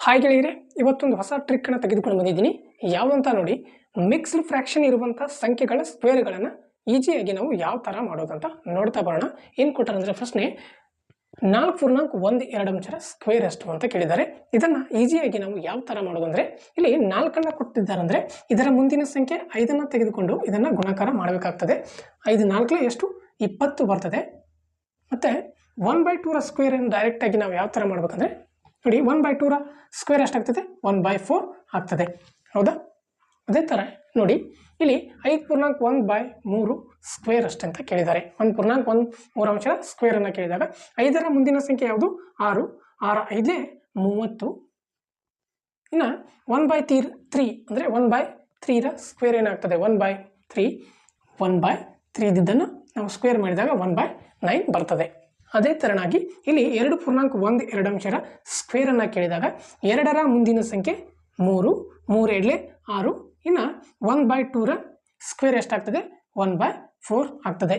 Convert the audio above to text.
Hi ಗೆಳೆಯರೆ, ಇವತ್ತೊಂದು ಹೊಸ ಟ್ರಿಕ್ ಅನ್ನು ತೆಗೆದುಕೊಂಡು ಬಂದಿದ್ದೀನಿ. ಯಾವುದಂತ ನೋಡಿ, ಮಿಕ್ಸ್ಡ್ ಫ್ರಾಕ್ಷನ್ ಇರುವಂಥ ಸಂಖ್ಯೆಗಳ ಸ್ಕ್ವೇರ್ಗಳನ್ನು ಈಸಿಯಾಗಿ ನಾವು ಯಾವ ಥರ ಮಾಡೋದಂತ ನೋಡ್ತಾ ಬರೋಣ. ಏನು ಕೊಟ್ಟಾರೆ ಅಂದರೆ ಫಸ್ಟ್ನೇ 4.12 ಸ್ಕ್ವೇರ್ ಎಷ್ಟು ಅಂತ ಕೇಳಿದ್ದಾರೆ. ಇದನ್ನು ಈಸಿಯಾಗಿ ನಾವು ಯಾವ ಥರ ಮಾಡೋದು ಅಂದರೆ, ಇಲ್ಲಿ 4 ಕೊಟ್ಟಿದ್ದಾರೆ ಅಂದರೆ ಇದರ ಮುಂದಿನ ಸಂಖ್ಯೆ 5 ತೆಗೆದುಕೊಂಡು ಇದನ್ನು ಗುಣಾಕಾರ ಮಾಡಬೇಕಾಗ್ತದೆ. 5 4 ಎಷ್ಟು 20 ಬರ್ತದೆ. ಮತ್ತು 1/2 ಸ್ಕ್ವೇರನ್ನು ಡೈರೆಕ್ಟಾಗಿ ನಾವು ಯಾವ ಥರ ಮಾಡಬೇಕಂದ್ರೆ ನೋಡಿ, 1/2 ಸ್ಕ್ವೇರ್ ಎಷ್ಟಾಗ್ತದೆ 1/4 ಆಗ್ತದೆ. ಹೌದಾ? ಅದೇ ಥರ ನೋಡಿ, ಇಲ್ಲಿ 5.1/3 ಸ್ಕ್ವೇರ್ ಅಷ್ಟೇ ಅಂತ ಕೇಳಿದ್ದಾರೆ. 1.13 ಸ್ಕ್ವೇರನ್ನು ಕೇಳಿದಾಗ 5ರ ಮುಂದಿನ ಸಂಖ್ಯೆ ಯಾವುದು 6. 6 5 30. ಇನ್ನು 1/3 ಅಂದರೆ 1/3ರ ಸ್ಕ್ವೇರ್ ಏನಾಗ್ತದೆ 1/3. 1/3 ಇದ್ದನ್ನು ನಾವು ಸ್ಕ್ವೇರ್ ಮಾಡಿದಾಗ 1/9 ಬರ್ತದೆ. ಅದೇ ಥರನಾಗಿ ಇಲ್ಲಿ 2.12 ಸ್ಕ್ವೇರನ್ನು ಕೇಳಿದಾಗ 2ರ ಮುಂದಿನ ಸಂಖ್ಯೆ 3. 3 2 6. ಇನ್ನು 1/2ರ ಸ್ಕ್ವೇರ್ ಎಷ್ಟಾಗ್ತದೆ 1/4 ಆಗ್ತದೆ.